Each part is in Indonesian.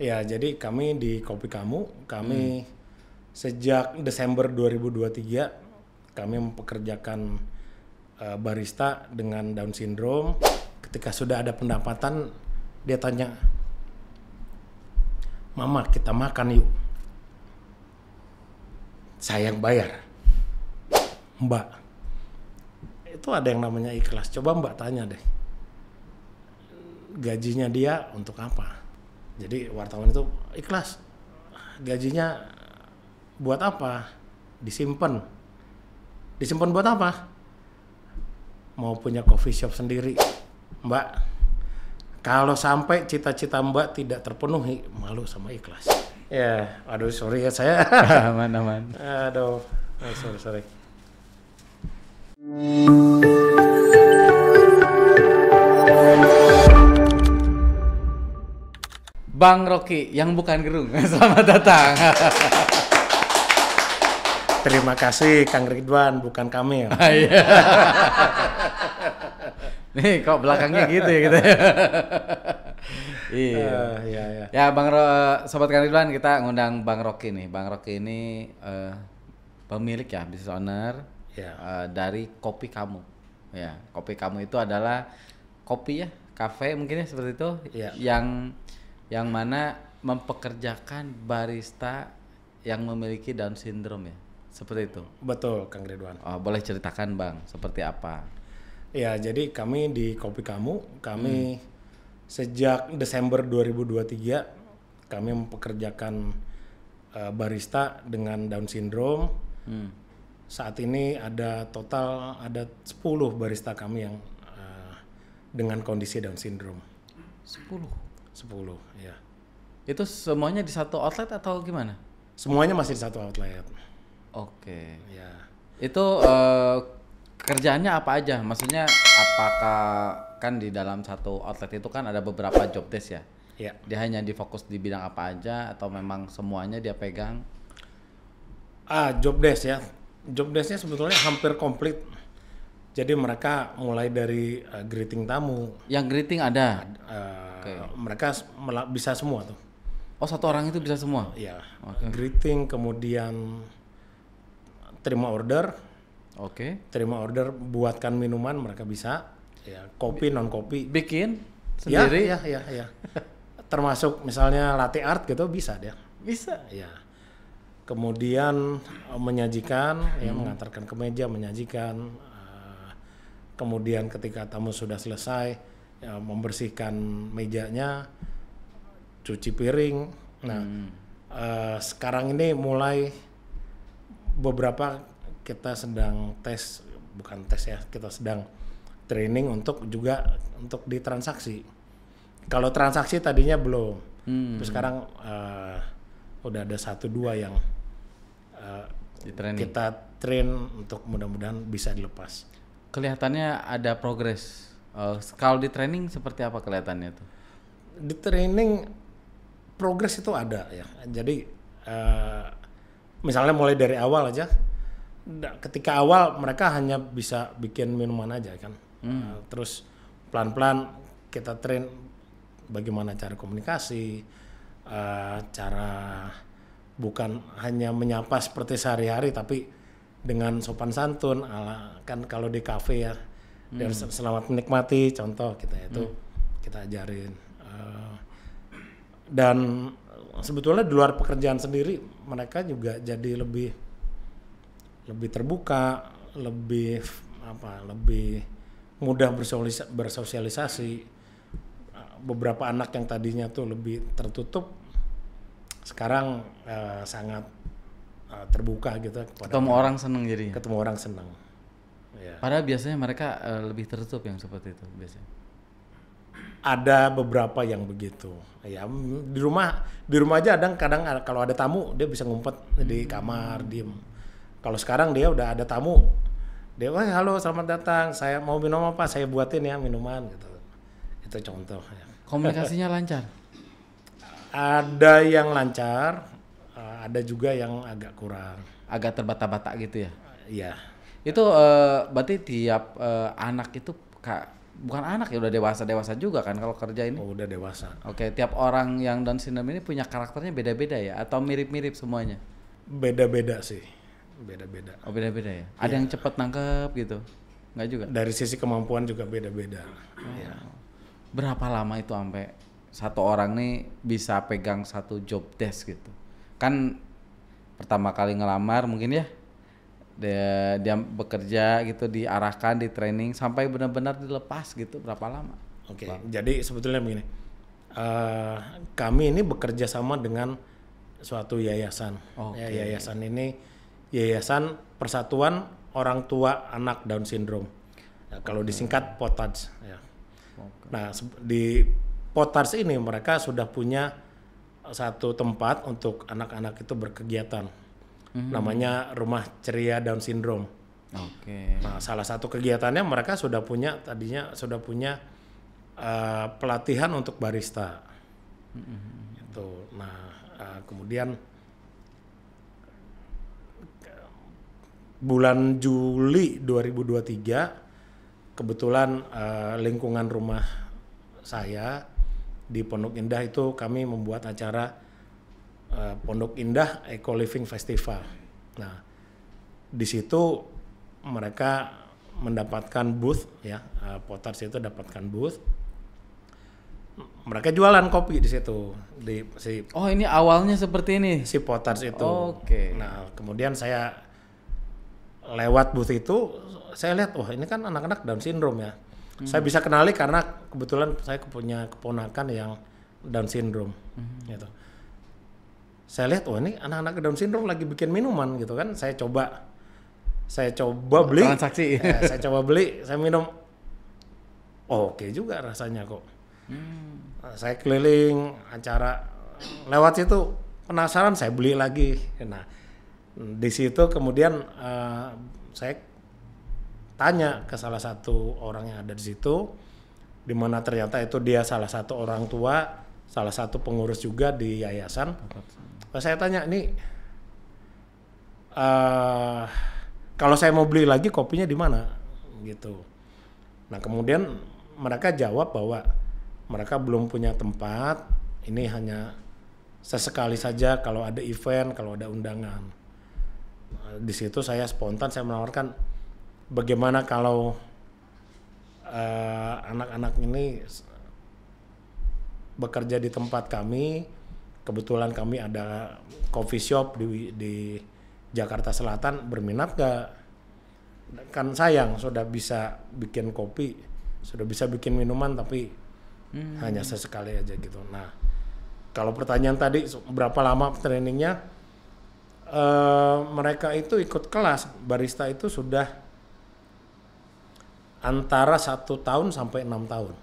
Ya, jadi kami di Kopi Kamu, kami sejak Desember 2023 kami mempekerjakan barista dengan Down syndrome. Ketika sudah ada pendapatan, dia tanya, "Mama, kita makan yuk." Saya yang bayar. Mbak, itu ada yang namanya ikhlas. Coba Mbak tanya deh, gajinya dia untuk apa? Jadi wartawan itu ikhlas, gajinya buat apa? Disimpan. Disimpan buat apa? Mau punya coffee shop sendiri. Mbak, kalau sampai cita-cita Mbak tidak terpenuhi, malu sama ikhlas. Ya, aduh sorry ya saya. Aman. Aduh, sorry. Bang Rocky yang bukan gerung, selamat datang. Terima kasih Kang Ridwan, bukan kami ya. Iya. Nih kok belakangnya gitu ya kita. Iya. Iya. Ya Sobat Kang Ridwan, kita ngundang Bang Rocky nih. Bang Rocky ini pemilik ya, business owner Ya. dari Kopi Kamu. Ya, Kopi Kamu itu adalah kopi ya, kafe mungkin ya seperti itu. Ya. Yang mana mempekerjakan barista yang memiliki Down syndrome ya, seperti itu. Betul Kang Ridwan. Oh, boleh ceritakan Bang, seperti apa? Ya, jadi kami di Kopi Kamu, kami sejak Desember 2023 kami mempekerjakan barista dengan Down syndrome. Saat ini ada total 10 barista kami yang dengan kondisi Down syndrome. 10, ya. Itu semuanya di satu outlet atau gimana? Semuanya masih di satu outlet. Oke. Ya. Itu kerjaannya apa aja? Maksudnya apakah kan di dalam satu outlet itu kan ada beberapa job desk ya? Ya. Dia hanya difokus di bidang apa aja atau memang semuanya dia pegang? Job desk ya. Job desknya sebetulnya hampir komplit. Jadi mereka mulai dari greeting tamu. Yang greeting ada? Mereka bisa semua tuh. Oh, satu orang itu bisa semua? Ya. Oke. Greeting, kemudian terima order. Oke. Terima order, buatkan minuman mereka bisa. Ya, kopi, non kopi. Bikin sendiri? Ya. Termasuk misalnya latte art gitu bisa dia. Bisa. Ya. Kemudian menyajikan, ya mengantarkan ke meja, menyajikan. Kemudian ketika tamu sudah selesai, ya, membersihkan mejanya, cuci piring. Nah, sekarang ini mulai beberapa kita sedang bukan tes ya, kita sedang training untuk ditransaksi. Kalau transaksi tadinya belum, terus sekarang udah ada 1-2 yang kita train untuk mudah-mudahan bisa dilepas. Kelihatannya ada progres. Kalau di training seperti apa kelihatannya tuh? Di training progres itu ada ya. Jadi misalnya mulai dari awal aja. Ketika awal mereka hanya bisa bikin minuman aja kan. Terus pelan-pelan kita train bagaimana cara komunikasi, cara bukan hanya menyapa seperti sehari-hari tapi dengan sopan santun, kan kalau di kafe ya, dan selamat menikmati contoh kita itu kita ajarin. Dan sebetulnya di luar pekerjaan sendiri mereka juga jadi lebih terbuka, lebih mudah bersosialisasi. Beberapa anak yang tadinya tuh lebih tertutup sekarang sangat terbuka gitu. Ketemu orang seneng jadi. Ketemu orang seneng. Ya. Padahal biasanya mereka lebih tertutup yang seperti itu biasanya. Ada beberapa yang begitu. Ya di rumah aja kadang kalau ada tamu dia bisa ngumpet di kamar diem. Kalau sekarang dia udah ada tamu, dia halo selamat datang, saya mau minum apa, saya buatin ya minuman gitu. Itu contoh. Ya. Komunikasinya lancar? Ada yang lancar, ada juga yang agak kurang. Agak terbata-bata gitu ya? Iya. Itu berarti tiap anak itu bukan anak ya, udah dewasa juga kan kalau kerja ini. Oh, udah dewasa. Oke, tiap orang yang Down syndrome ini punya karakternya beda-beda ya atau mirip-mirip semuanya? Beda-beda sih. Beda-beda. Oh, beda-beda ya. Ada yang cepat nangkep gitu. Enggak juga. Dari sisi kemampuan juga beda-beda. Ya. Berapa lama itu sampai satu orang nih bisa pegang satu job desk gitu? Kan pertama kali ngelamar mungkin ya dia bekerja gitu, diarahkan, di training sampai benar-benar dilepas gitu, berapa lama? Oke, jadi sebetulnya begini, kami ini bekerja sama dengan suatu yayasan. Ya, yayasan ini Yayasan Persatuan Orang Tua Anak Down Syndrome. Ya, kalau disingkat POTADS. Ya. Nah, di POTADS ini mereka sudah punya satu tempat untuk anak-anak itu berkegiatan. Namanya Rumah Ceria Down Syndrome. Nah, salah satu kegiatannya mereka tadinya sudah punya pelatihan untuk barista. Itu. Nah, kemudian bulan Juli 2023 kebetulan lingkungan rumah saya di Pondok Indah itu kami membuat acara Pondok Indah Eco Living Festival. Nah, di situ mereka mendapatkan booth ya, POTADS itu dapatkan booth. Mereka jualan kopi di situ Oh, ini awalnya seperti ini. Si POTADS itu. Oke. Nah, kemudian saya lewat booth itu, saya lihat wah ini kan anak-anak Down syndrome ya. Saya bisa kenali karena kebetulan saya punya keponakan yang Down syndrome gitu. Saya lihat wah ini anak-anak Down syndrome lagi bikin minuman gitu kan. Saya coba beli. Transaksi. Saya coba beli, saya minum. Oh, oke juga rasanya kok. Saya keliling acara lewat situ, penasaran saya beli lagi. Nah, di situ kemudian saya tanya ke salah satu orang yang ada di situ, di mana ternyata itu dia salah satu orang tua, salah satu pengurus juga di yayasan. Saya tanya nih, kalau saya mau beli lagi kopinya di mana, gitu. Nah kemudian mereka jawab bahwa mereka belum punya tempat, ini hanya sesekali saja kalau ada event, kalau ada undangan. Di situ saya spontan saya menawarkan, bagaimana kalau anak-anak ini bekerja di tempat kami. Kebetulan kami ada coffee shop di Jakarta Selatan, berminat gak? Kan sayang sudah bisa bikin kopi, sudah bisa bikin minuman tapi hanya sesekali aja gitu. Nah, kalau pertanyaan tadi berapa lama trainingnya, mereka itu ikut kelas barista itu sudah antara 1 tahun sampai 6 tahun.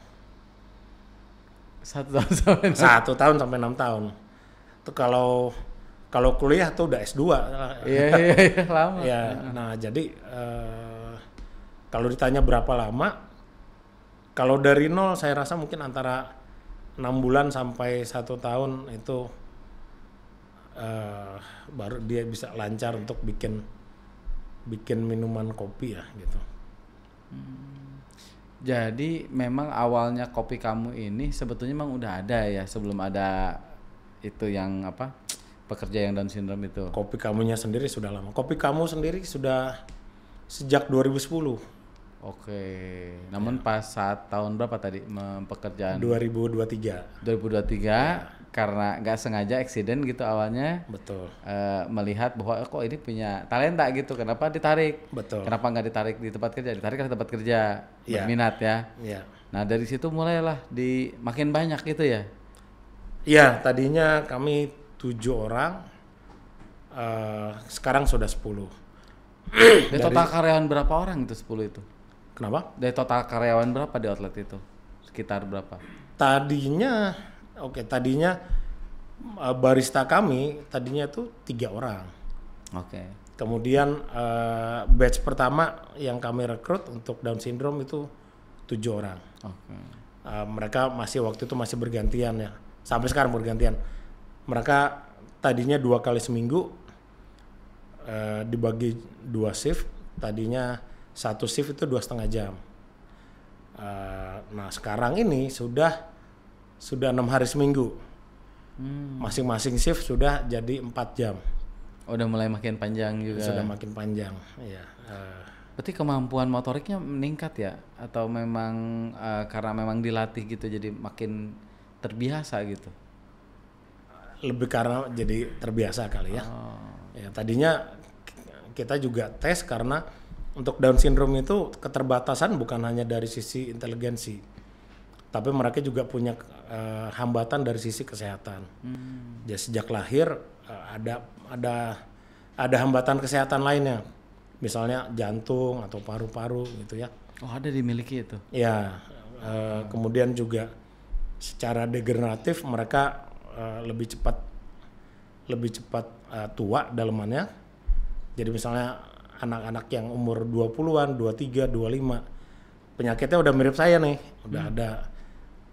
1 tahun sampai 6 1 tahun sampai 6 tahun. Itu kalau kuliah tuh udah S2. Iya, lama. Ya, nah jadi kalau ditanya berapa lama, kalau dari nol saya rasa mungkin antara 6 bulan sampai 1 tahun itu baru dia bisa lancar untuk bikin minuman kopi ya gitu. Jadi memang awalnya kopi kamu ini sebetulnya memang udah ada ya sebelum ada itu yang apa, pekerja yang Down syndrome itu. Kopi kamunya sendiri sudah lama. Kopi kamu sendiri sudah sejak 2010. Oke. Namun pas saat tahun berapa tadi pekerjaan? 2023. 2023 karena nggak sengaja accident gitu awalnya. Betul. Melihat bahwa kok ini punya talenta gitu. Kenapa ditarik? Betul. Kenapa nggak ditarik di tempat kerja? Ditarik ke tempat kerja. Berminat ya. Iya. Nah dari situ mulailah makin banyak gitu ya. Iya, tadinya kami 7 orang, sekarang sudah 10. Dari total karyawan berapa orang itu 10 itu? Kenapa? Dari total karyawan berapa di outlet itu? Sekitar berapa? Tadinya barista kami tadinya tuh 3 orang. Oke. Kemudian batch pertama yang kami rekrut untuk Down syndrome itu 7 orang. Oke. Mereka waktu itu masih bergantian ya. Sampai sekarang bergantian. Mereka tadinya 2 kali seminggu dibagi 2 shift. Tadinya 1 shift itu 2,5 jam. Nah sekarang ini sudah 6 hari seminggu. Masing-masing shift sudah jadi 4 jam. Udah mulai makin panjang juga. Sudah makin panjang. Iya. Berarti kemampuan motoriknya meningkat ya? Atau memang karena memang dilatih gitu jadi makin terbiasa gitu? Lebih karena jadi terbiasa kali ya. Ya tadinya kita juga tes karena untuk Down syndrome itu keterbatasan bukan hanya dari sisi inteligensi, tapi mereka juga punya hambatan dari sisi kesehatan. Jadi sejak lahir ada hambatan kesehatan lainnya, misalnya jantung atau paru-paru gitu ya. Oh ada dimiliki itu? Ya, kemudian juga secara degeneratif mereka lebih cepat tua dalemannya. Jadi misalnya anak-anak yang umur 20-an, 23, 25 penyakitnya udah mirip saya nih, udah ada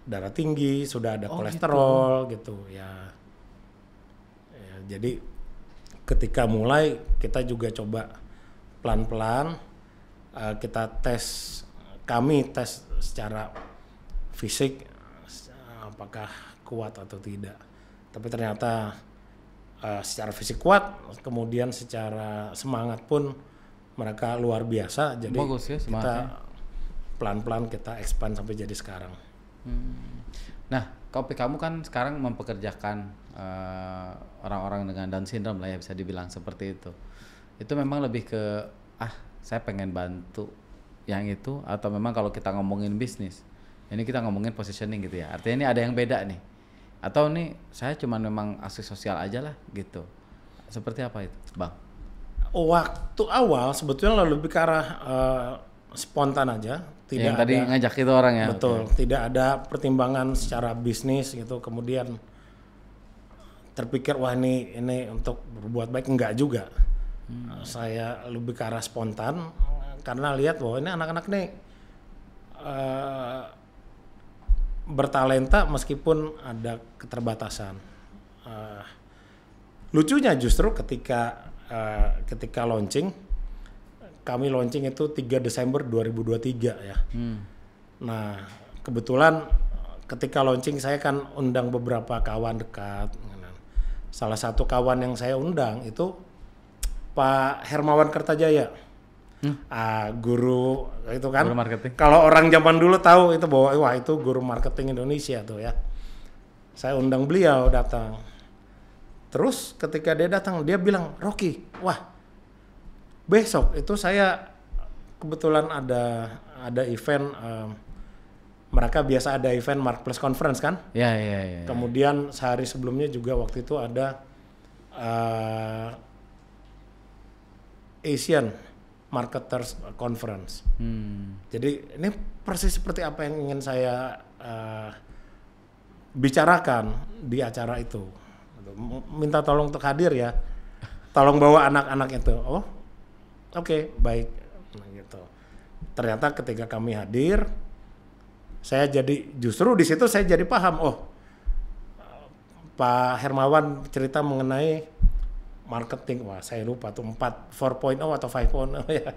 darah tinggi, sudah ada kolesterol gitu ya. Jadi ketika mulai kita juga coba pelan-pelan kita kami tes secara fisik apakah kuat atau tidak. Tapi ternyata secara fisik kuat, kemudian secara semangat pun mereka luar biasa. Jadi bagus ya, kita pelan-pelan kita expand sampai jadi sekarang. Nah, kopi kamu kan sekarang mempekerjakan orang-orang dengan Down syndrome lah ya, bisa dibilang seperti itu. Itu memang lebih ke saya pengen bantu yang itu, atau memang kalau kita ngomongin bisnis, ini kita ngomongin positioning gitu ya. Artinya ini ada yang beda nih. Atau nih saya cuman memang aksi sosial aja lah gitu. Seperti apa itu, Bang? Waktu awal sebetulnya lebih ke arah spontan aja. Tidak yang tadi ngajak itu orang ya? Betul, tidak ada pertimbangan secara bisnis gitu. Kemudian terpikir wah ini untuk berbuat baik, enggak juga. Saya lebih ke arah spontan karena lihat bahwa ini anak-anak nih bertalenta meskipun ada keterbatasan. Lucunya justru ketika launching, kami launching itu 3 Desember 2023 ya. Nah kebetulan ketika launching saya kan undang beberapa kawan dekat. Salah satu kawan yang saya undang itu Pak Hermawan Kertajaya. Guru itu kan, guru marketing. Kalau orang zaman dulu tahu itu bahwa wah itu guru marketing Indonesia tuh ya. Saya undang beliau datang. Terus ketika dia datang dia bilang, Rocky, wah besok itu saya kebetulan ada event, mereka biasa ada event Marketplace Conference kan? Ya. Kemudian sehari sebelumnya juga waktu itu ada Asian Marketers Conference. Jadi ini persis seperti apa yang ingin saya bicarakan di acara itu. Minta tolong untuk hadir ya. Tolong bawa anak-anak itu. Oh, oke, baik. Nah, gitu. Ternyata ketika kami hadir, saya jadi justru di situ saya jadi paham. Oh, Pak Hermawan cerita mengenai marketing, wah saya lupa tuh 4.0 atau 5.0 ya.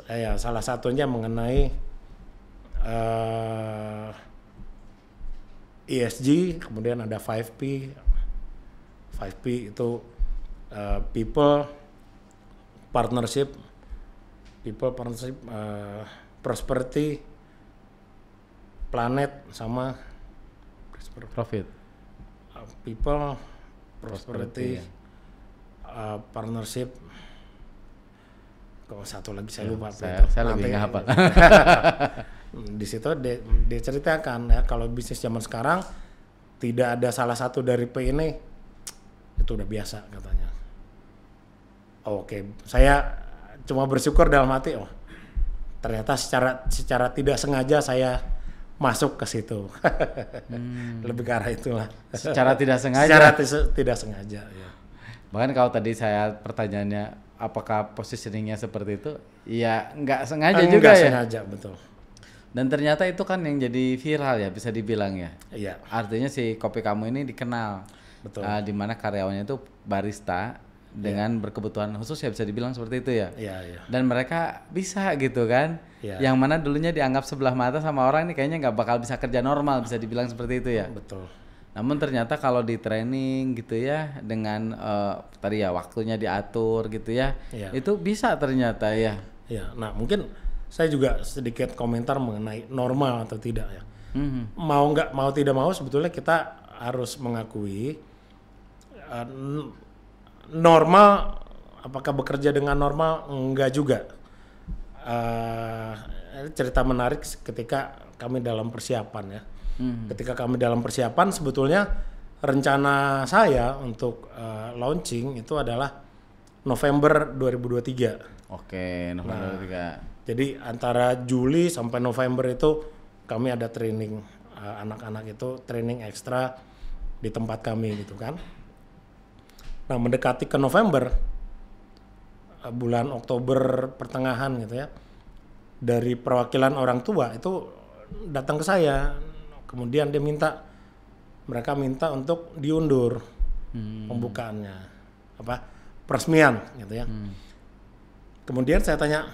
Ya salah satunya mengenai ESG, kemudian ada 5P. 5P itu people, partnership, prosperity, planet sama profit. People, prosperity, partnership. Kalau satu lagi saya lupa. Saya lebih nggak hafal. Di situ dia ceritakan ya kalau bisnis zaman sekarang tidak ada salah satu dari P ini, itu udah biasa katanya. Oke, saya cuma bersyukur dalam hati, oh ternyata secara tidak sengaja saya masuk ke situ. Lebih ke arah itulah. Secara tidak sengaja. Secara tidak sengaja. Ya. Bahkan kalau tadi saya pertanyaannya apakah positioningnya seperti itu, ya nggak sengaja juga ya. Nggak sengaja, betul. Dan ternyata itu kan yang jadi viral ya, bisa dibilang ya. Iya. Artinya si kopi kamu ini dikenal. Betul. Di mana karyawannya itu barista dengan berkebutuhan khusus ya, bisa dibilang seperti itu ya. Iya, iya. Dan mereka bisa gitu kan. Iya. Yang mana dulunya dianggap sebelah mata sama orang ini kayaknya nggak bakal bisa kerja normal, bisa dibilang seperti itu ya. Betul. Namun ternyata kalau di training gitu ya, dengan tadi ya waktunya diatur gitu ya, Iya. itu bisa ternyata ya. Ya, nah mungkin saya juga sedikit komentar mengenai normal atau tidak ya. Mau tidak mau sebetulnya kita harus mengakui normal, apakah bekerja dengan normal, enggak juga. Cerita menarik ketika kami dalam persiapan ya. Ketika kami dalam persiapan sebetulnya rencana saya untuk launching itu adalah November 2023. Oke, November 3. Jadi antara Juli sampai November itu kami ada training anak-anak itu training ekstra di tempat kami gitu kan. Nah mendekati ke November, bulan Oktober pertengahan gitu ya, dari perwakilan orang tua itu datang ke saya, kemudian dia mereka minta untuk diundur pembukaannya, peresmian gitu ya. Kemudian saya tanya,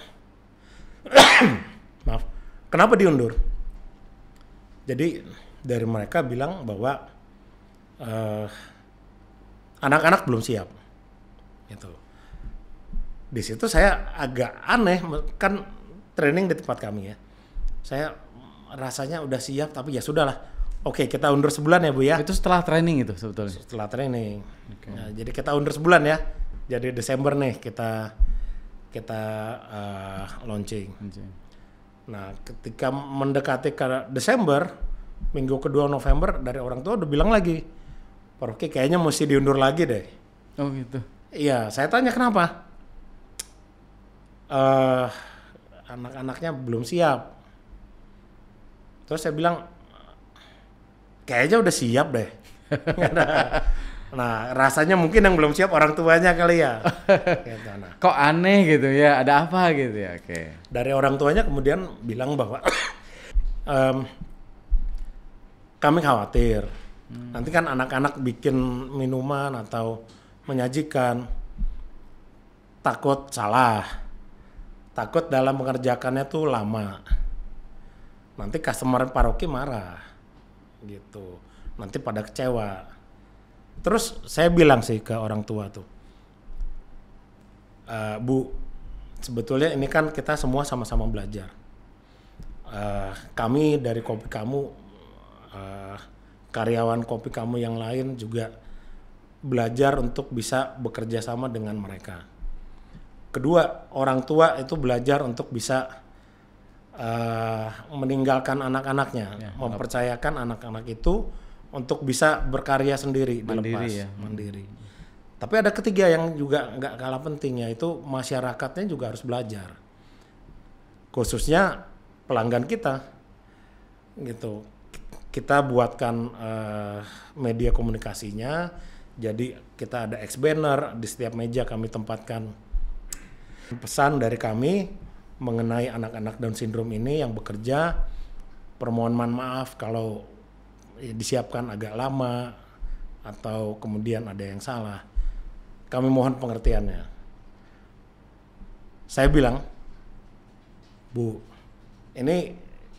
maaf, kenapa diundur? Jadi dari mereka bilang bahwa anak-anak belum siap, gitu. Di situ saya agak aneh, kan training di tempat kami ya. Saya rasanya udah siap, tapi ya sudahlah. Oke, kita undur sebulan ya Bu ya. Itu setelah training itu sebetulnya? Setelah training. Okay. Nah, jadi kita undur sebulan ya. Jadi Desember nih kita launching. Nah, ketika mendekati ke Desember, minggu kedua November, dari orang tua udah bilang lagi, Pak Rocky kayaknya mesti diundur lagi deh. Oh gitu. Iya, saya tanya kenapa? Anak-anaknya belum siap. Terus saya bilang, kayaknya udah siap deh. Nah, rasanya mungkin yang belum siap orang tuanya kali ya. Gitu, nah. Kok aneh gitu ya, ada apa gitu ya? Oke. Dari orang tuanya kemudian bilang bahwa kami khawatir. Nanti kan anak-anak bikin minuman atau menyajikan, takut salah, takut dalam mengerjakannya tuh lama. Nanti customer Pak Rocky marah, gitu. Nanti pada kecewa. Terus saya bilang sih ke orang tua tuh, Bu, sebetulnya ini kan kita semua sama-sama belajar. Kami dari kopi kamu, karyawan kopi kamu yang lain juga belajar untuk bisa bekerja sama dengan mereka. Kedua, orang tua itu belajar untuk bisa meninggalkan anak-anaknya, ya, mempercayakan anak-anak itu untuk bisa berkarya sendiri, mandiri, dilepas, ya. Mandiri. Tapi ada ketiga yang juga nggak kalah penting, yaitu masyarakatnya juga harus belajar, khususnya pelanggan kita, gitu. Kita buatkan media komunikasinya, jadi kita ada X-banner di setiap meja, kami tempatkan pesan dari kami mengenai anak-anak Down syndrome ini yang bekerja. Permohonan maaf kalau disiapkan agak lama atau kemudian ada yang salah. Kami mohon pengertiannya. Saya bilang, Bu, ini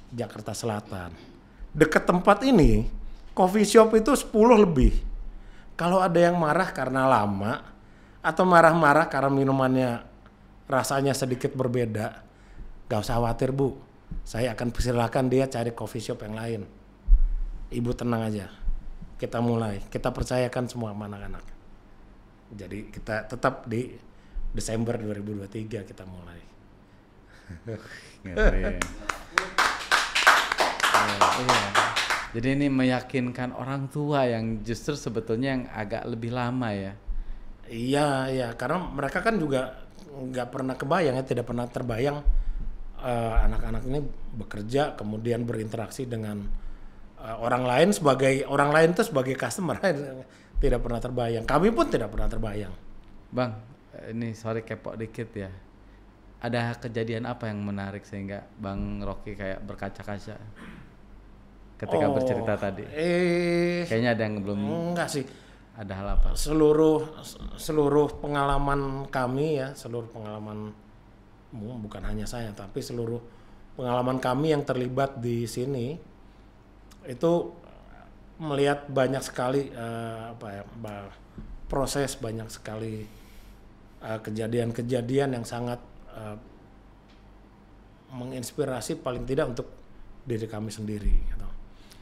Jakarta Selatan. Dekat tempat ini, coffee shop itu 10 lebih. Kalau ada yang marah karena lama atau marah-marah karena minumannya rasanya sedikit berbeda, gak usah khawatir Bu, saya akan persilakan dia cari coffee shop yang lain. Ibu tenang aja, kita mulai, kita percayakan semua sama anak-anak. Jadi kita tetap di Desember 2023 kita mulai. Iya. Jadi ini meyakinkan orang tua yang justru sebetulnya yang agak lebih lama ya. Iya, karena mereka kan juga nggak pernah kebayang ya, tidak pernah terbayang anak-anak ini bekerja kemudian berinteraksi dengan orang lain itu sebagai customer. Tidak pernah terbayang. Kami pun tidak pernah terbayang. Bang, ini sorry kepo dikit ya. Ada kejadian apa yang menarik sehingga Bang Rocky kayak berkaca-kaca ketika bercerita tadi? Kayaknya ada yang belum. Enggak sih. Ada hal apa? Seluruh pengalaman kami ya, seluruh pengalaman bukan hanya saya tapi seluruh pengalaman kami yang terlibat di sini itu melihat banyak sekali proses, banyak sekali kejadian-kejadian yang sangat menginspirasi paling tidak untuk diri kami sendiri gitu.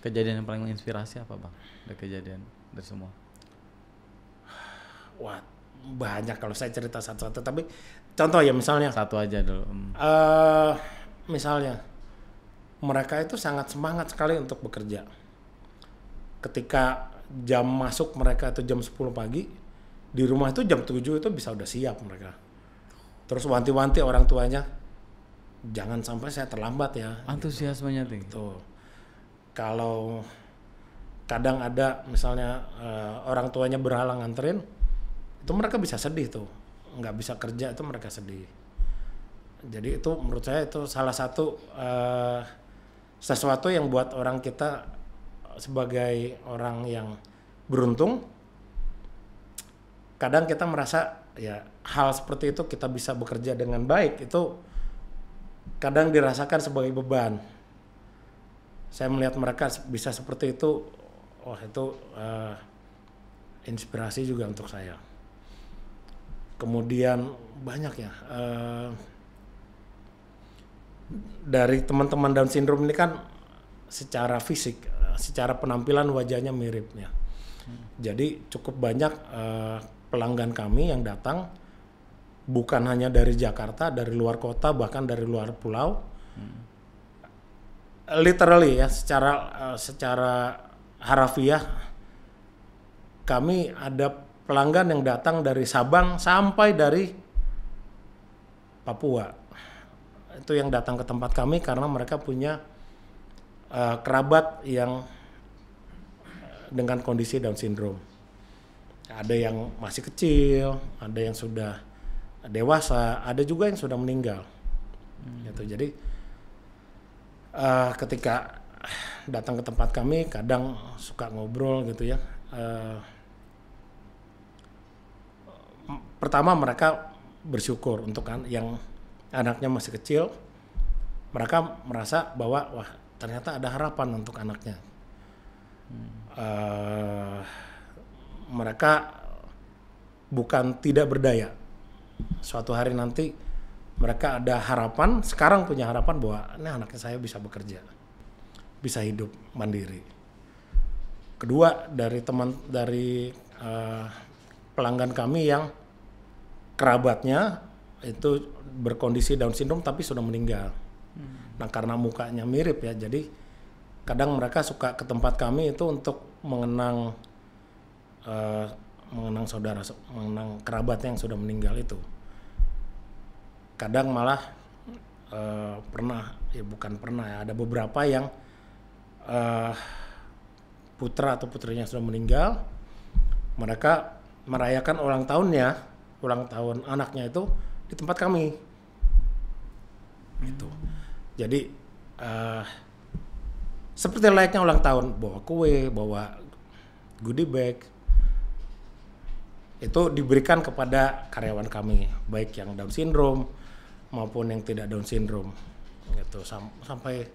Kejadian yang paling menginspirasi apa Bang? Ada kejadian dari semua? Wah, banyak kalau saya cerita satu-satu, tapi contoh ya misalnya. Satu aja dulu. Misalnya, mereka itu sangat semangat sekali untuk bekerja. Ketika jam masuk mereka itu jam 10 pagi, di rumah itu jam 7 itu bisa udah siap mereka. Terus wanti-wanti orang tuanya, jangan sampai saya terlambat ya. Antusiasmenya tinggi. Tuh. Kalau kadang ada misalnya orang tuanya berhalang nganterin, itu mereka bisa sedih tuh, nggak bisa kerja itu mereka sedih. Jadi itu menurut saya itu salah satu sesuatu yang buat orang kita sebagai orang yang beruntung, kadang kita merasa ya hal seperti itu kita bisa bekerja dengan baik itu kadang dirasakan sebagai beban. Saya melihat mereka bisa seperti itu, wah itu inspirasi juga untuk saya. Kemudian banyak ya dari teman-teman Down syndrome ini kan secara fisik, secara penampilan wajahnya mirip ya. Jadi cukup banyak pelanggan kami yang datang bukan hanya dari Jakarta, dari luar kota, bahkan dari luar pulau. Literally ya, secara harafiah kami ada pelanggan yang datang dari Sabang sampai dari Papua. Itu yang datang ke tempat kami karena mereka punya kerabat yang dengan kondisi Down syndrome. Ada yang masih kecil, ada yang sudah dewasa, ada juga yang sudah meninggal. Gitu. Jadi ketika datang ke tempat kami kadang suka ngobrol gitu ya. Pertama mereka bersyukur untuk yang anaknya masih kecil. Mereka merasa bahwa wah ternyata ada harapan untuk anaknya. Mereka bukan tidak berdaya. Suatu hari nanti mereka ada harapan, sekarang punya harapan bahwa ini anaknya saya bisa bekerja, bisa hidup mandiri. Kedua dari pelanggan kami yang kerabatnya itu berkondisi Down syndrome tapi sudah meninggal. Nah karena mukanya mirip ya, jadi kadang mereka suka ke tempat kami itu untuk mengenang saudara, mengenang kerabatnya yang sudah meninggal itu. Kadang malah ada beberapa yang putra atau putrinya sudah meninggal, mereka merayakan ulang tahun anaknya itu di tempat kami. Gitu. Jadi seperti layaknya ulang tahun, bawa kue, bawa goodie bag, itu diberikan kepada karyawan kami, baik yang Down syndrome maupun yang tidak Down syndrome. Gitu. Sampai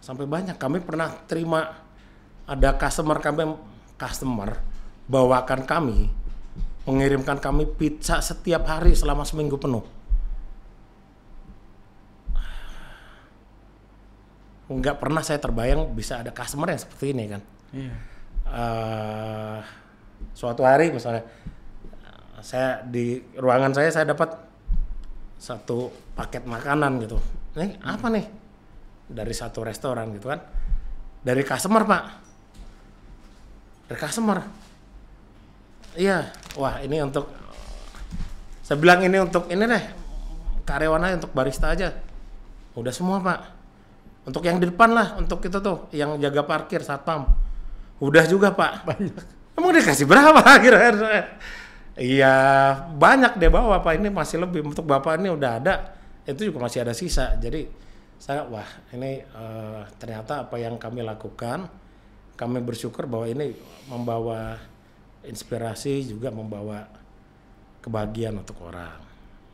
banyak kami pernah terima ada customer bawakan kami, mengirimkan kami pizza setiap hari selama seminggu penuh. Nggak pernah saya terbayang bisa ada customer yang seperti ini kan. Iya. Suatu hari misalnya saya di ruangan saya dapat satu paket makanan gitu. Ini apa nih? Dari satu restoran gitu kan. Dari customer Pak. Dari customer. Iya. Wah ini untuk, saya bilang ini untuk ini deh. Karyawannya untuk barista aja. Udah semua Pak. Untuk yang di depan lah, untuk itu tuh, yang jaga parkir, satpam. Udah juga Pak. Banyak. Emang dikasih berapa kira-kira? Iya banyak dia bawa Pak, ini masih lebih. Untuk Bapak ini udah ada, itu juga masih ada sisa. Jadi saya wah ini ternyata apa yang kami lakukan, kami bersyukur bahwa ini membawa inspirasi juga membawa kebahagiaan untuk orang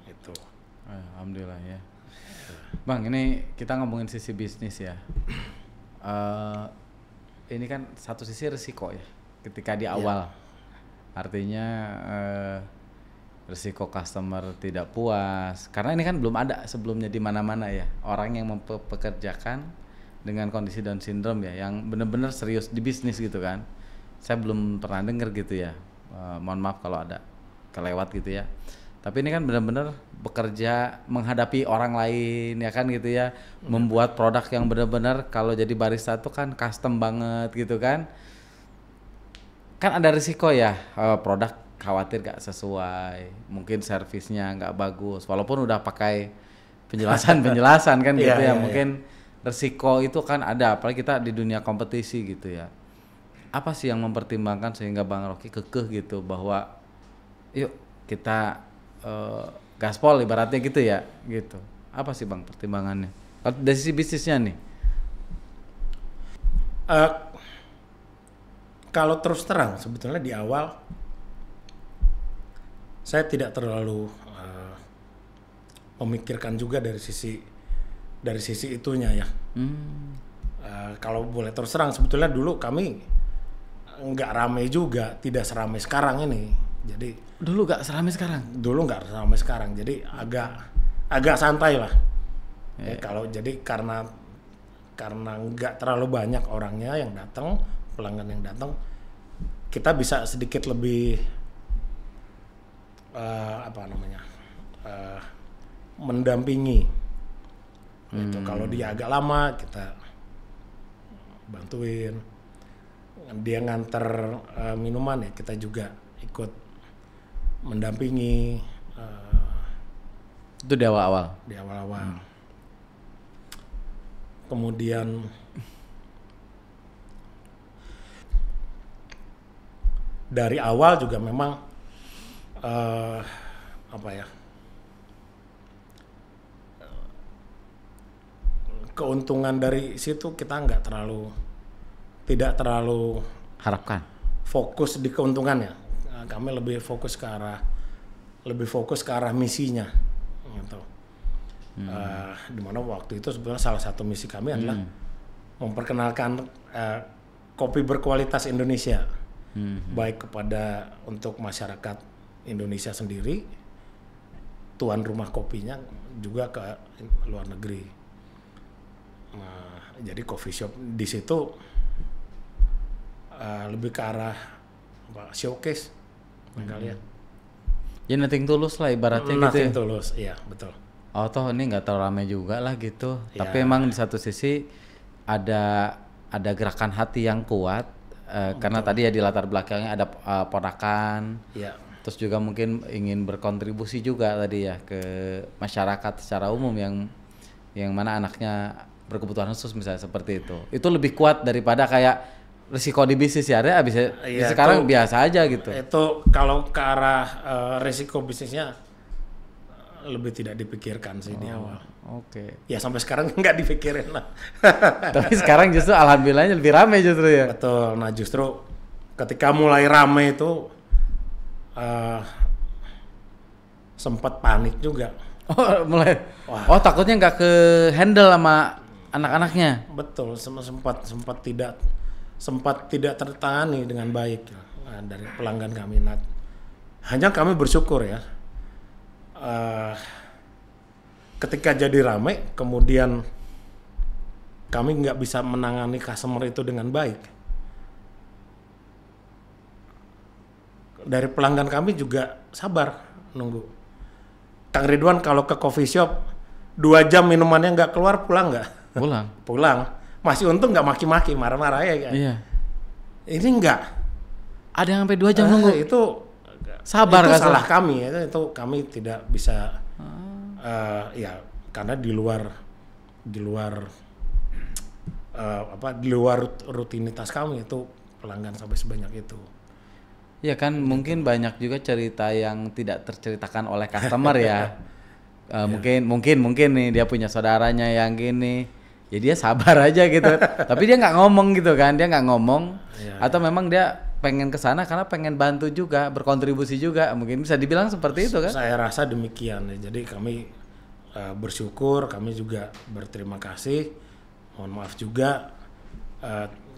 itu. Alhamdulillah ya. Bang, ini kita ngomongin sisi bisnis ya. Ini kan satu sisi risiko ya ketika di awal. Artinya risiko customer tidak puas karena ini kan belum ada sebelumnya di mana-mana ya orang yang mempekerjakan dengan kondisi Down syndrome ya yang benar-benar serius di bisnis gitu kan. Saya belum pernah dengar gitu ya. Mohon maaf kalau ada kelewat gitu ya. Tapi ini kan benar-benar bekerja menghadapi orang lain ya kan gitu ya. Membuat produk yang benar-benar kalau jadi barista itu kan custom banget gitu kan. Kan ada risiko ya produk khawatir gak sesuai, mungkin servisnya gak bagus walaupun udah pakai penjelasan kan gitu ya. Mungkin risiko itu kan ada apalagi kita di dunia kompetisi gitu ya. Apa sih yang mempertimbangkan sehingga Bang Rocky kekeh gitu bahwa yuk kita gaspol ibaratnya gitu ya gitu. Apa sih Bang pertimbangannya dari sisi bisnisnya nih? Kalau terus terang sebetulnya di awal saya tidak terlalu memikirkan juga dari sisi itunya ya. Kalau boleh terus terang sebetulnya dulu kami nggak ramai juga, tidak seramai sekarang ini. Jadi dulu nggak seramai sekarang. Dulu nggak seramai sekarang, jadi agak santai lah. Kalau jadi karena nggak terlalu banyak orangnya yang datang, pelanggan yang datang, kita bisa sedikit lebih mendampingi. Itu kalau dia agak lama kita bantuin. Dia nganter minuman ya kita juga ikut mendampingi. Itu di awal-awal. Kemudian dari awal juga memang keuntungan dari situ kita tidak terlalu harapkan fokus di keuntungannya. Kami lebih fokus ke arah misinya gitu. Dimana waktu itu sebenarnya salah satu misi kami adalah memperkenalkan kopi berkualitas Indonesia, baik kepada untuk masyarakat Indonesia sendiri, tuan rumah kopinya, juga ke luar negeri. Nah, jadi coffee shop di situ lebih ke arah showcase kalian. Ya nothing tulus lah ibaratnya gitu. Nothing tulus, iya betul. Oh toh ini nggak terlalu ramai juga lah gitu. Ya. Tapi emang di satu sisi ada gerakan hati yang kuat karena tadi ya di latar belakangnya ada ponakan. Ya. Terus juga mungkin ingin berkontribusi juga tadi ya ke masyarakat secara umum yang mana anaknya berkebutuhan khusus misalnya seperti itu. Itu lebih kuat daripada kayak risiko di bisnis ya. Ada bisa sekarang itu, biasa aja gitu. Itu kalau ke arah risiko bisnisnya lebih tidak dipikirkan sih di awal. Oke. Ya sampai sekarang nggak dipikirin lah. Tapi sekarang justru alhamdulillahnya lebih ramai justru ya. Betul. Nah justru ketika mulai ramai itu sempat panik juga. Oh mulai. Wah. Oh takutnya nggak ke handle sama anak-anaknya. Betul. Sempat tidak tertangani dengan baik dari pelanggan kami. Nah, hanya kami bersyukur ya. Ketika jadi ramai, kemudian kami nggak bisa menangani customer itu dengan baik. Dari pelanggan kami juga sabar nunggu. Kang Ridwan kalau ke coffee shop 2 jam minumannya nggak keluar pulang nggak? Pulang. Masih untung nggak maki-maki, marah-marah ya kan? Iya. Ini nggak. Ada yang sampai 2 jam nunggu. Itu sabar itu salah kami ya. Itu kami tidak bisa ya karena di luar rutinitas kami itu pelanggan sampai sebanyak itu. Ya kan mungkin banyak juga cerita yang tidak terceritakan oleh customer ya. Mungkin nih dia punya saudaranya yang gini. Ya dia sabar aja gitu. Tapi dia nggak ngomong gitu kan. Dia nggak ngomong. Atau memang dia pengen ke sana karena pengen bantu juga, berkontribusi juga, mungkin bisa dibilang seperti itu kan? Saya rasa demikian ya. Jadi kami bersyukur, kami juga berterima kasih. Mohon maaf juga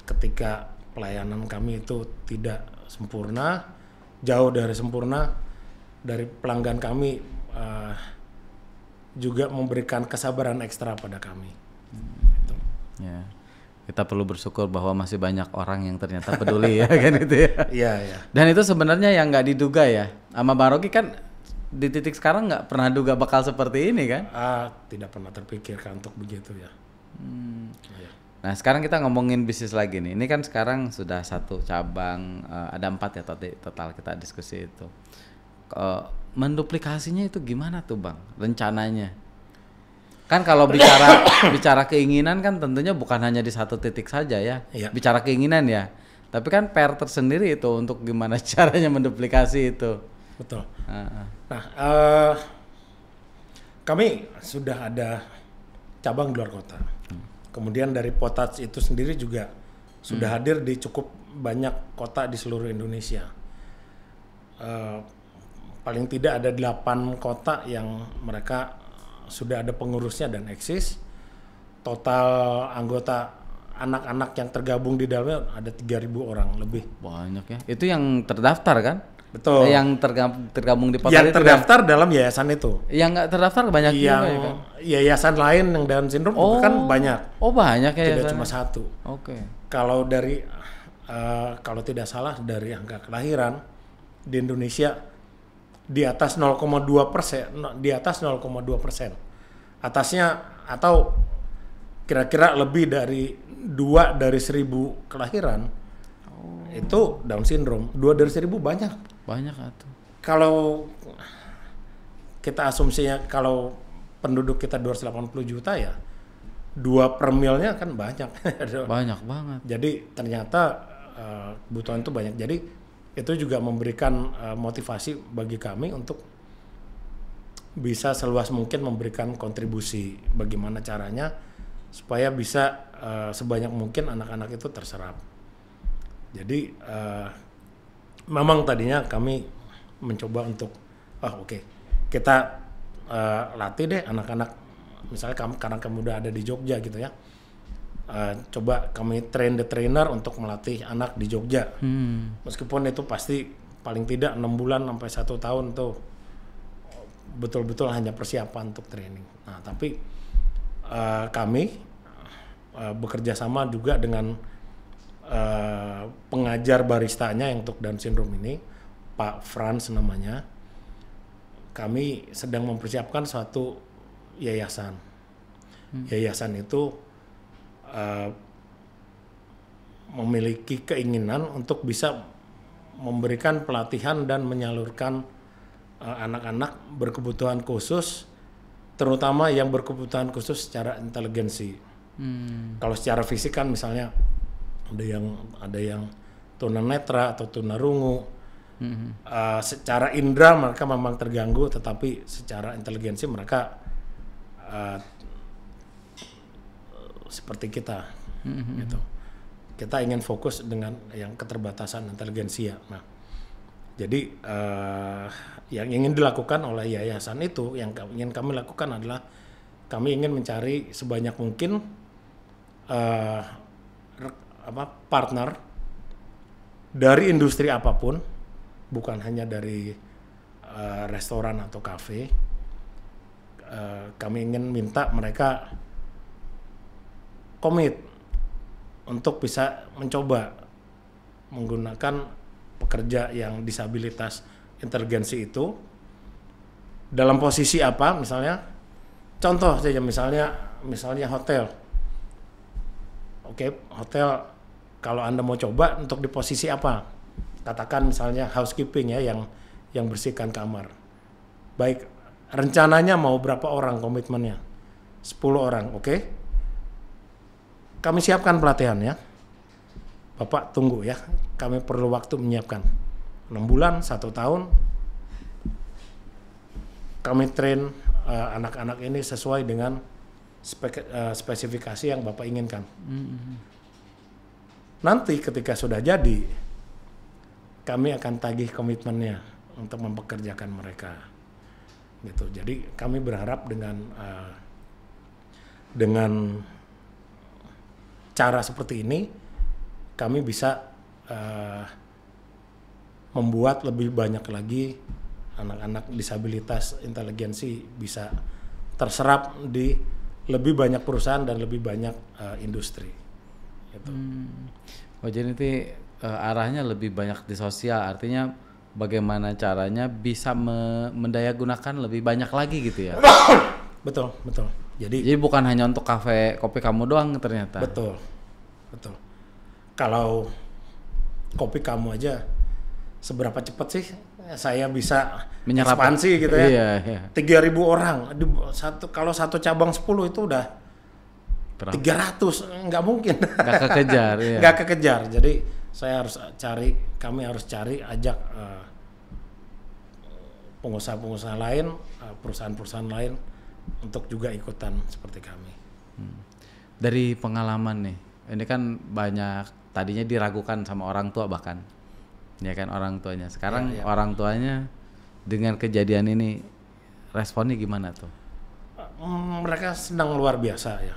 ketika pelayanan kami itu tidak sempurna, jauh dari sempurna. Dari pelanggan kami juga memberikan kesabaran ekstra pada kami. Gitu. Ya. Kita perlu bersyukur bahwa masih banyak orang yang ternyata peduli ya kan itu ya. Iya, iya. Dan itu sebenarnya yang nggak diduga ya. Sama Bang Rocky kan di titik sekarang nggak pernah duga bakal seperti ini kan? Tidak pernah terpikirkan untuk begitu ya. Iya. Nah sekarang kita ngomongin bisnis lagi nih. Ini kan sekarang sudah 1 cabang, ada 4 ya total kita diskusi itu. Menduplikasinya itu gimana tuh Bang rencananya? Kan kalau bicara keinginan kan tentunya bukan hanya di satu titik saja ya. Iya. Bicara keinginan ya. Tapi kan PR tersendiri itu untuk gimana caranya menduplikasi itu. Betul. Nah, kami sudah ada cabang di luar kota. Kemudian dari Potats itu sendiri juga sudah hadir di cukup banyak kota di seluruh Indonesia. Paling tidak ada 8 kota yang mereka sudah ada pengurusnya dan eksis. Total anggota anak-anak yang tergabung di dalamnya ada 3.000 orang lebih. Banyak ya. Itu yang terdaftar kan? Betul. Yang tergabung di Potats yang itu terdaftar dalam yayasan itu. Yang nggak terdaftar banyak juga Yang ya kan? yayasan lain yang Down syndrome juga kan banyak. Oh banyak ya. Tidak cuma satu. Oke. Kalau dari kalau tidak salah dari angka kelahiran di Indonesia di atas 0,2%, di atas 0,2%. Atasnya atau kira-kira lebih dari 2 dari 1.000 kelahiran itu Down syndrome. 2 dari 1.000 banyak. Banyak atuh. Kalau kita asumsinya kalau penduduk kita 280 juta ya 2 per milnya kan banyak. Banyak banget. Jadi ternyata kebutuhan itu banyak. Jadi itu juga memberikan motivasi bagi kami untuk bisa seluas mungkin memberikan kontribusi bagaimana caranya supaya bisa sebanyak mungkin anak-anak itu terserap. Jadi memang tadinya kami mencoba untuk kita latih deh anak-anak, misalnya karena kami udah ada di Jogja gitu ya. Coba kami train the trainer untuk melatih anak di Jogja. Meskipun itu pasti paling tidak 6 bulan sampai 1 tahun tuh betul-betul hanya persiapan untuk training. Nah, tapi kami bekerja sama juga dengan pengajar baristanya yang untuk Down syndrome ini, Pak Franz namanya. Kami sedang mempersiapkan suatu yayasan. Yayasan itu memiliki keinginan untuk bisa memberikan pelatihan dan menyalurkan anak-anak berkebutuhan khusus, terutama yang berkebutuhan khusus secara inteligensi. Kalau secara fisik kan misalnya ada yang tunanetra atau tunarungu. Secara indera mereka memang terganggu, tetapi secara inteligensi mereka seperti kita, gitu. Kita ingin fokus dengan yang keterbatasan inteligensia. Nah, jadi yang ingin dilakukan oleh yayasan itu, yang ingin kami lakukan adalah kami ingin mencari sebanyak mungkin partner dari industri apapun, bukan hanya dari restoran atau kafe. Kami ingin minta mereka komit untuk bisa mencoba menggunakan pekerja yang disabilitas inteligensi itu dalam posisi apa, misalnya contoh saja, misalnya hotel. Hotel kalau Anda mau coba untuk di posisi apa, katakan misalnya housekeeping ya, yang bersihkan kamar. Baik, rencananya mau berapa orang komitmennya? 10 orang, oke? Kami siapkan pelatihan ya. Bapak tunggu ya, kami perlu waktu menyiapkan 6 bulan, 1 tahun. Kami train anak-anak ini sesuai dengan spesifikasi yang Bapak inginkan. Nanti ketika sudah jadi, kami akan tagih komitmennya untuk mempekerjakan mereka gitu. Jadi kami berharap dengan cara seperti ini kami bisa membuat lebih banyak lagi anak-anak disabilitas inteligensi bisa terserap di lebih banyak perusahaan dan lebih banyak industri gitu. Oh jadi nanti arahnya lebih banyak di sosial, artinya bagaimana caranya bisa mendayagunakan lebih banyak lagi gitu ya. Betul. Jadi bukan hanya untuk kafe kopi kamu doang ternyata. Betul. Kalau kopi kamu aja seberapa cepat sih saya bisa menyerap ekspansi gitu ya. Iya. 3.000 orang kalau satu cabang 10 itu udah 300, nggak mungkin. Nggak kekejar. Iya. Nggak kekejar. Jadi kami harus cari ajak pengusaha-pengusaha lain, perusahaan-perusahaan lain untuk juga ikutan seperti kami. Dari pengalaman nih, ini kan banyak tadinya diragukan sama orang tua bahkan, ya kan orang tuanya. Sekarang orang tuanya dengan kejadian ini responnya gimana tuh? Mereka senang luar biasa ya.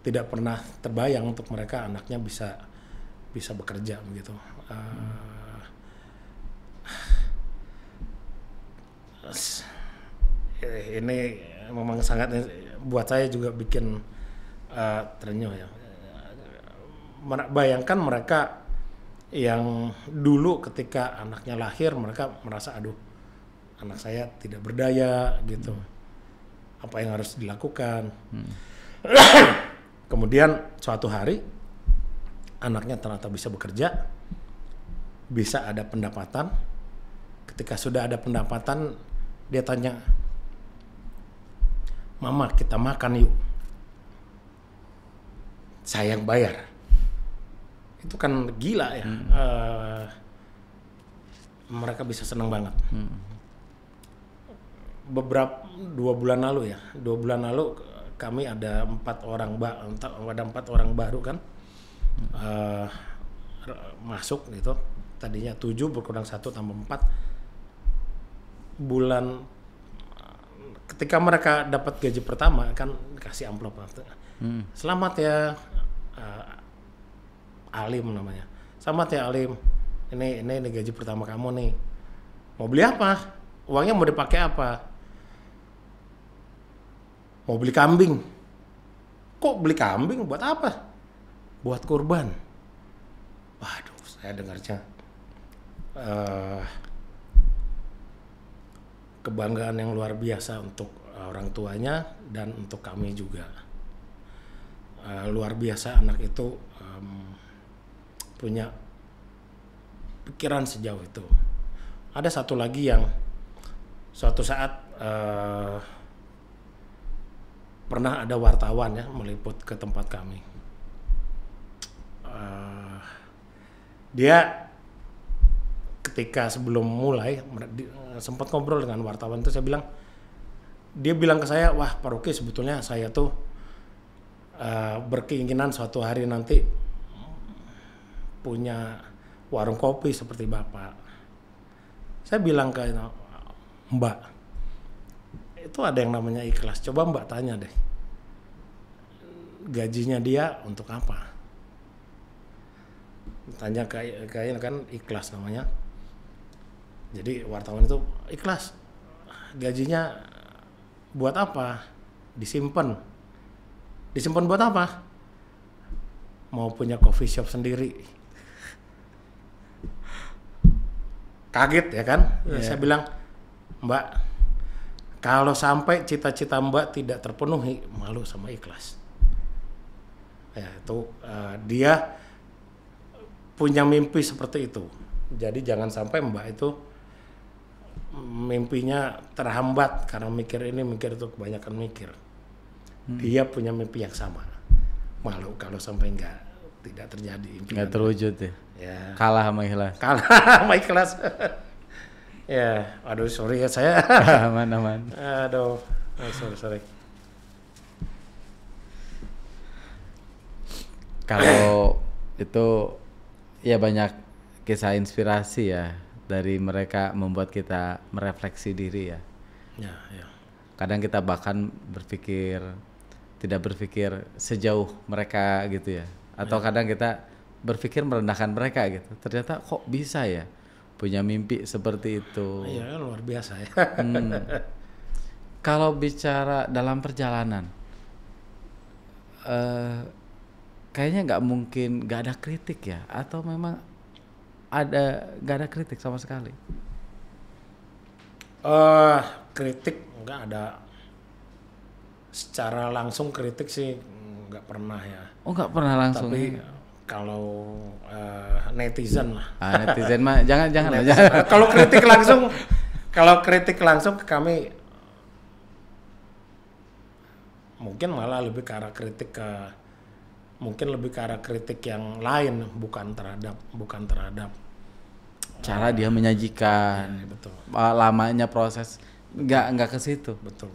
Tidak pernah terbayang untuk mereka anaknya bisa bekerja begitu. Ini memang sangat buat saya juga bikin terenyuh ya. Bayangkan mereka yang dulu ketika anaknya lahir mereka merasa aduh anak saya tidak berdaya gitu. Apa yang harus dilakukan? Kemudian suatu hari anaknya ternyata bisa bekerja, bisa ada pendapatan. Ketika sudah ada pendapatan, dia tanya, "Mama, kita makan yuk." Saya yang bayar. Itu kan gila ya. Mereka bisa senang banget. Beberapa 2 bulan lalu kami ada 4 orang baru kan masuk gitu. Tadinya 7 berkurang 1 tambah 4 bulan. Ketika mereka dapat gaji pertama kan kasih amplop. Selamat ya Alim namanya. Selamat ya Alim. Ini gaji pertama kamu nih. Mau beli apa? Uangnya mau dipakai apa? Mau beli kambing. Kok beli kambing? Buat apa? Buat kurban. Waduh, saya dengarnya kebanggaan yang luar biasa untuk orang tuanya dan untuk kami juga. Luar biasa anak itu punya pikiran sejauh itu. Ada satu lagi yang suatu saat pernah ada wartawan ya meliput ke tempat kami. Dia ketika sebelum mulai sempat ngobrol dengan wartawan itu, dia bilang ke saya, wah Pak Ruki, sebetulnya saya tuh berkeinginan suatu hari nanti punya warung kopi seperti Bapak. Saya bilang ke Mbak, itu ada yang namanya ikhlas. Coba Mbak tanya deh, gajinya dia untuk apa? Tanya kayaknya kan ikhlas namanya. Jadi wartawan itu ikhlas. Gajinya buat apa? Disimpan. Disimpan buat apa? Mau punya coffee shop sendiri. Kaget ya kan? Yeah. Saya bilang, Mbak, kalau sampai cita-cita Mbak tidak terpenuhi, malu sama ikhlas. Ya itu dia punya mimpi seperti itu. Jadi jangan sampai Mbak itu mimpinya terhambat karena mikir ini mikir itu, kebanyakan mikir. Dia punya mimpi yang sama. Malu kalau sampai tidak terjadi impian. Nggak terwujud ya. Ya. Kalah sama ikhlas. Ya, aduh sorry ya saya. Aman. Aduh, sorry. Kalau itu ya banyak kisah inspirasi ya dari mereka membuat kita merefleksi diri ya. Ya, ya. Kadang kita bahkan tidak berpikir sejauh mereka gitu ya. Atau kadang kita berpikir merendahkan mereka gitu. Ternyata kok bisa ya punya mimpi seperti itu. Iya, luar biasa ya. Kalau bicara dalam perjalanan, kayaknya nggak mungkin nggak ada kritik ya, atau memang nggak ada kritik sama sekali? Kritik nggak ada, secara langsung kritik sih nggak pernah ya. Oh nggak pernah langsung. Tapi kalau netizen lah. Netizen mah jangan lah. Jangan. Kalau kritik langsung ke kami, mungkin malah lebih ke arah kritik yang lain, bukan terhadap cara dia menyajikan. Ya, betul. Lamanya proses nggak ke situ. Betul.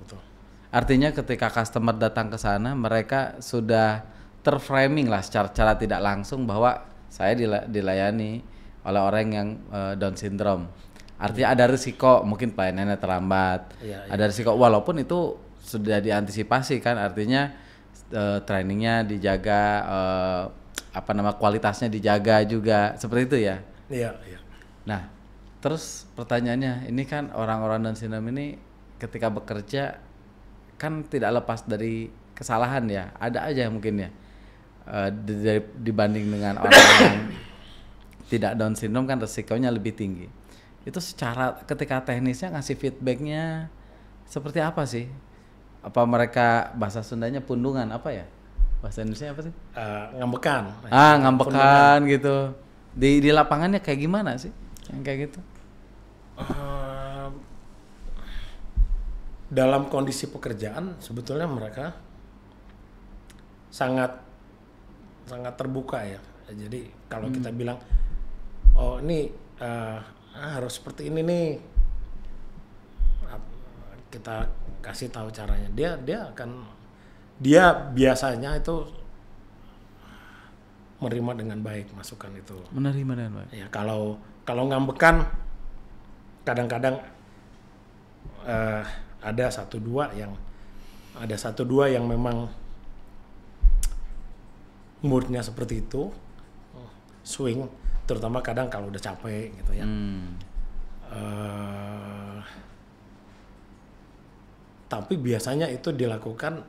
Artinya ketika customer datang ke sana, mereka sudah terframing lah secara tidak langsung bahwa saya dilayani oleh orang yang Down syndrome. Artinya ada risiko, mungkin pelayanannya terlambat. Ada risiko, walaupun itu sudah diantisipasi kan, artinya trainingnya dijaga, kualitasnya dijaga juga, seperti itu ya. Iya. Nah, terus pertanyaannya, ini kan orang-orang Down syndrome ini ketika bekerja kan tidak lepas dari kesalahan ya, ada aja mungkin ya, dibanding dengan orang yang tidak Down syndrome kan resikonya lebih tinggi. Itu secara ketika teknisnya ngasih feedbacknya seperti apa sih? Apa mereka bahasa Sundanya pundungan apa ya? Bahasa Indonesia apa sih? Ngambekan. Ngambekan gitu. Di lapangannya kayak gimana sih? Yang kayak gitu? Dalam kondisi pekerjaan sebetulnya mereka sangat terbuka ya. Jadi kalau kita bilang, oh ini harus seperti ini nih, kita kasih tahu caranya, dia biasanya itu menerima dengan baik masukan itu. Menerima dengan baik. Ya kalau ngambekan kadang-kadang ada satu dua yang memang moodnya seperti itu, swing, terutama kadang kalau udah capek gitu ya. Tapi biasanya itu dilakukan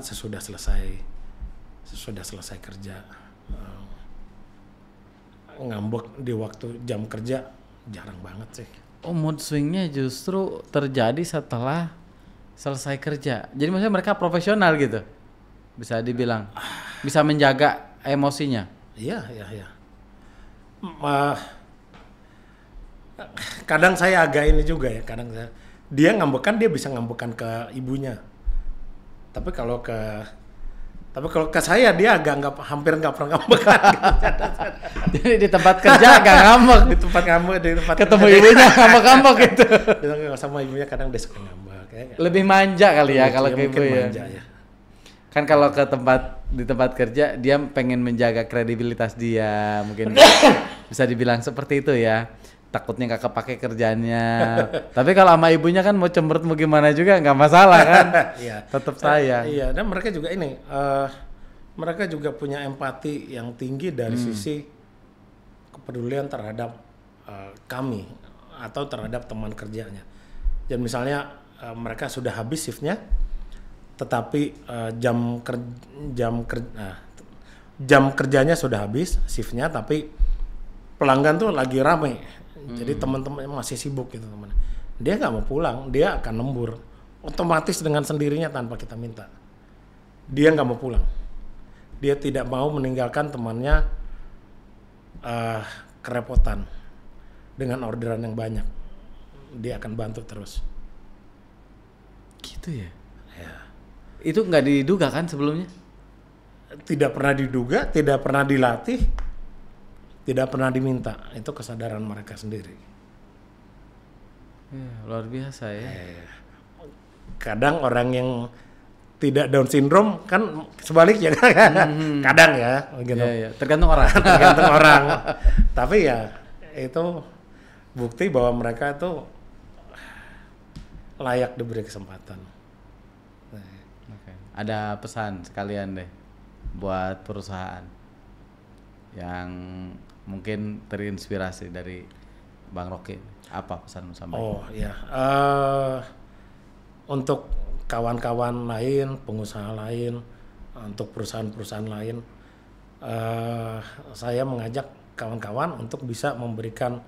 sesudah selesai kerja. Ngambek di waktu jam kerja jarang banget sih. Oh, mood swingnya justru terjadi setelah selesai kerja. Jadi maksudnya mereka profesional gitu, bisa dibilang, bisa menjaga emosinya. Iya. Kadang saya agak ini juga ya, dia ngambekan, dia bisa ngambekan ke ibunya. Tapi kalau ke saya dia hampir nggak pernah ngambekan. Jadi di tempat kerja agak ngambek. Di tempat ketemu ibunya ngambek-ngambek gitu. Sama ibunya kadang dia suka ngambek. Lebih manja kali ya kalau ke ibu ya. Manja, ya. Kan kalau di tempat kerja dia pengen menjaga kredibilitas dia, mungkin bisa dibilang seperti itu ya. Takutnya nggak kepake kerjaannya. Tapi kalau sama ibunya kan mau cemberut mau gimana juga nggak masalah kan. Iya. Tetap sayang. Iya, dan mereka juga mereka juga punya empati yang tinggi dari sisi kepedulian terhadap kami atau terhadap teman kerjanya. Dan misalnya mereka sudah habis shiftnya, tetapi jam kerjanya sudah habis shiftnya, tapi pelanggan tuh lagi rame. Jadi teman-teman masih sibuk gitu teman. Dia nggak mau pulang, dia akan lembur otomatis dengan sendirinya tanpa kita minta. Dia nggak mau pulang. Dia tidak mau meninggalkan temannya kerepotan dengan orderan yang banyak. Dia akan bantu terus. Gitu ya. Ya. Itu nggak diduga kan sebelumnya? Tidak pernah diduga, tidak pernah dilatih, tidak pernah diminta. Itu kesadaran mereka sendiri. Ya, luar biasa ya. Kadang orang yang tidak Down syndrome kan sebaliknya kadang ya gitu. Iya. Tergantung orang. Tergantung orang. Tapi ya itu bukti bahwa mereka itu layak diberi kesempatan. Oke. Ada pesan sekalian deh buat perusahaan yang mungkin terinspirasi dari Bang Rocky. Apa pesan sampaikan? Oh ya, untuk kawan-kawan lain, pengusaha lain, untuk perusahaan-perusahaan lain, saya mengajak kawan-kawan untuk bisa memberikan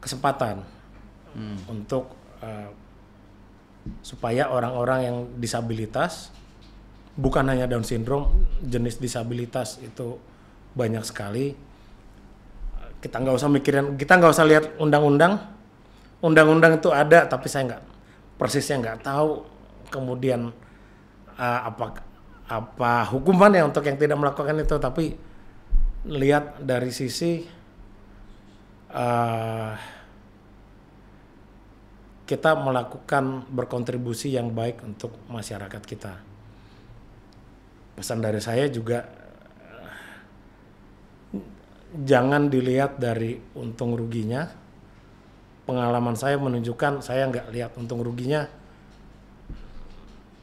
kesempatan untuk supaya orang-orang yang disabilitas, bukan hanya Down syndrome, jenis disabilitas itu banyak sekali. Kita nggak usah mikirin, kita nggak usah lihat undang-undang itu ada, tapi saya persisnya nggak tahu. Kemudian apa hukumannya untuk yang tidak melakukan itu, tapi lihat dari sisi kita melakukan berkontribusi yang baik untuk masyarakat kita. Pesan dari saya juga, jangan dilihat dari untung ruginya. Pengalaman saya menunjukkan saya nggak lihat untung ruginya.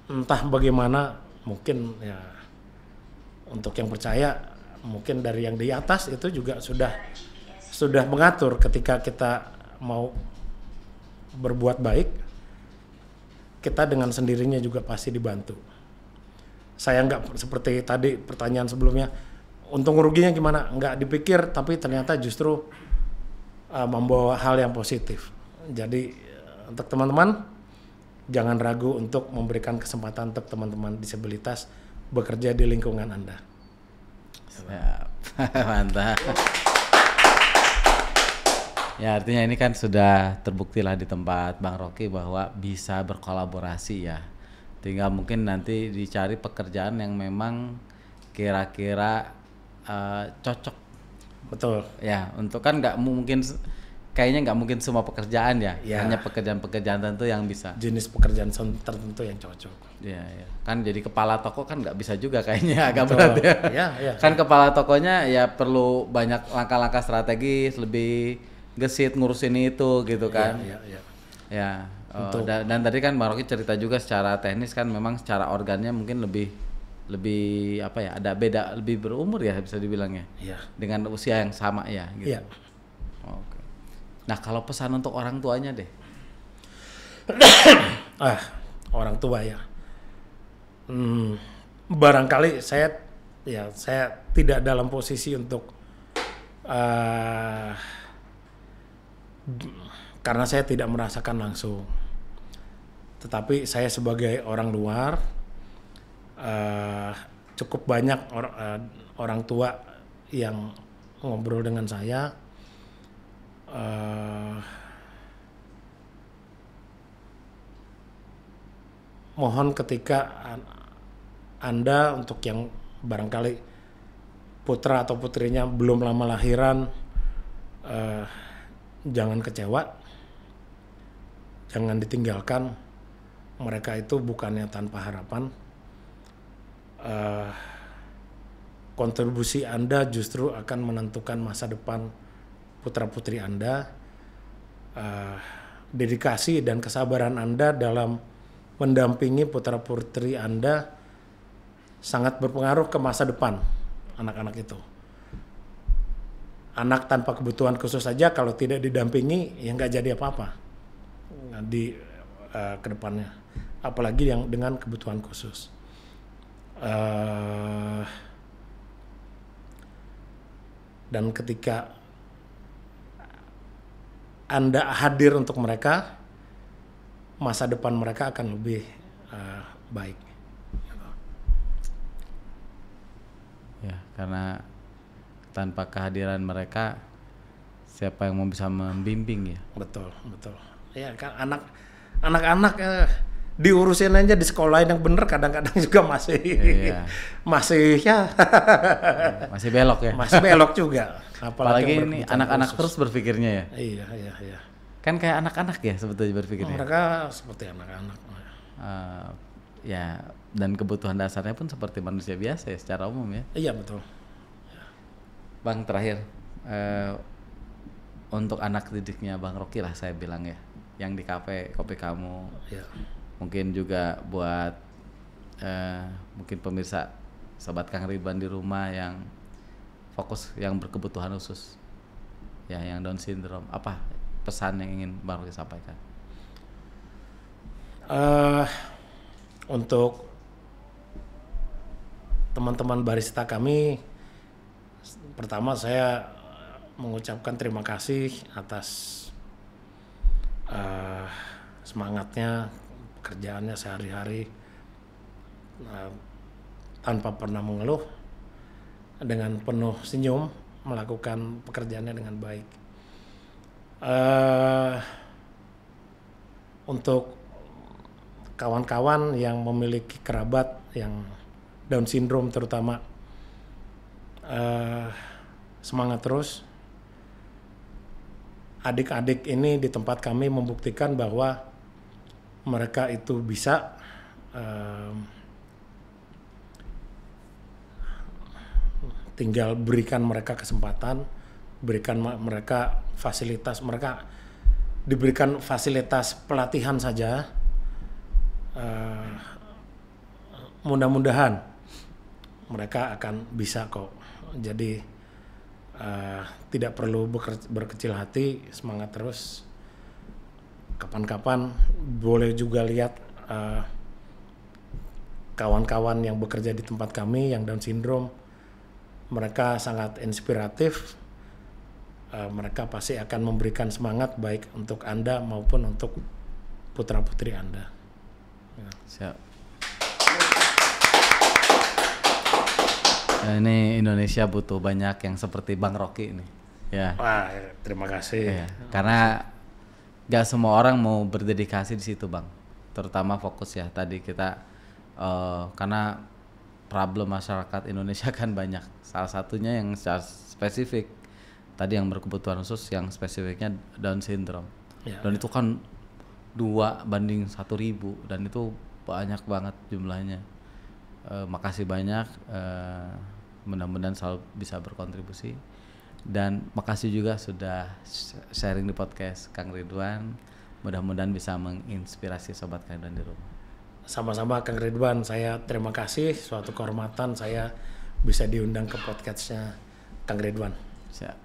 Entah bagaimana, mungkin ya untuk yang percaya, mungkin dari yang di atas itu juga sudah mengatur ketika kita mau berbuat baik, kita dengan sendirinya juga pasti dibantu. Saya nggak seperti tadi pertanyaan sebelumnya, untung ruginya gimana? Nggak dipikir, tapi ternyata justru membawa hal yang positif. Jadi untuk teman-teman, jangan ragu untuk memberikan kesempatan untuk teman-teman disabilitas bekerja di lingkungan Anda. Siap. Mantap. Ya, artinya ini kan sudah terbukti lah di tempat Bang Rocky bahwa bisa berkolaborasi ya. Tinggal mungkin nanti dicari pekerjaan yang memang kira-kira cocok. Betul. Ya, untuk kan kayaknya nggak mungkin semua pekerjaan ya. Hanya pekerjaan-pekerjaan tertentu yang bisa. Jenis pekerjaan tertentu yang cocok. Iya. Kan jadi kepala toko kan nggak bisa juga kayaknya, agak berat ya. Iya. Kan kepala tokonya ya perlu banyak langkah-langkah strategis, lebih gesit ngurusin itu gitu kan. Iya. Ya. Dan tadi kan Bang Rocky cerita juga secara teknis kan memang secara organnya mungkin lebih apa ya, ada beda, lebih berumur ya bisa dibilangnya. Iya. Dengan usia yang sama ya gitu. Iya. Oke. Nah, kalau pesan untuk orang tuanya deh. Orang tua ya. Barangkali saya tidak dalam posisi untuk karena saya tidak merasakan langsung. Tetapi saya sebagai orang luar, cukup banyak orang tua yang ngobrol dengan saya. Mohon ketika Anda, untuk yang barangkali putra atau putrinya belum lama lahiran, jangan kecewa, jangan ditinggalkan. Mereka itu bukannya tanpa harapan. Kontribusi Anda justru akan menentukan masa depan putra-putri Anda. Dedikasi dan kesabaran Anda dalam mendampingi putra-putri Anda sangat berpengaruh ke masa depan anak-anak itu. Anak tanpa kebutuhan khusus saja kalau tidak didampingi ya nggak jadi apa-apa di kedepannya, apalagi yang dengan kebutuhan khusus. Dan ketika Anda hadir untuk mereka, masa depan mereka akan lebih baik. Ya, karena tanpa kehadiran mereka, siapa yang mau bisa membimbing ya? Betul. Ya kan anak-anak diurusin aja di sekolah yang bener kadang-kadang juga masih masih belok ya. Masih belok juga. Apalagi ini anak-anak terus berpikirnya ya. Iya. Kan kayak anak-anak ya sebetulnya berpikirnya. Mereka seperti anak-anak. ya dan kebutuhan dasarnya pun seperti manusia biasa ya secara umum ya. Iya betul. Bang terakhir untuk anak didiknya Bang Rocky lah saya bilang ya, yang di kafe kopi kamu, Ya. mungkin juga buat mungkin pemirsa sobat Kang Ridwan di rumah yang fokus yang berkebutuhan khusus ya, yang Down syndrome, apa pesan yang ingin Bang Rocky sampaikan? Untuk teman-teman barista kami, pertama saya mengucapkan terima kasih atas semangatnya, pekerjaannya sehari-hari tanpa pernah mengeluh, dengan penuh senyum melakukan pekerjaannya dengan baik. Untuk kawan-kawan yang memiliki kerabat yang Down syndrome terutama, semangat terus. Adik-adik ini di tempat kami membuktikan bahwa mereka itu bisa, tinggal berikan mereka kesempatan, berikan mereka fasilitas, mereka diberikan fasilitas pelatihan saja. Mudah-mudahan mereka akan bisa kok. Jadi tidak perlu berkecil hati, semangat terus. Kapan-kapan boleh juga lihat kawan-kawan yang bekerja di tempat kami yang Down syndrome, mereka sangat inspiratif. Mereka pasti akan memberikan semangat baik untuk Anda maupun untuk putra-putri Anda. Ya. Siap. Ini Indonesia butuh banyak yang seperti Bang Rocky ini. Ya. Wah, terima kasih. Ya. Karena gak semua orang mau berdedikasi di situ, Bang. Terutama fokus ya tadi kita karena problem masyarakat Indonesia kan banyak. Salah satunya yang secara spesifik tadi yang berkebutuhan khusus, yang spesifiknya Down syndrome. Ya, dan itu kan 2:1000 dan itu banyak banget jumlahnya. Makasih banyak, mudah-mudahan selalu bisa berkontribusi, dan makasih juga sudah sharing di podcast Kang Ridwan. Mudah-mudahan bisa menginspirasi sobat Kang Ridwan di rumah. Sama-sama Kang Ridwan, saya terima kasih, suatu kehormatan saya bisa diundang ke podcastnya Kang Ridwan. Siap.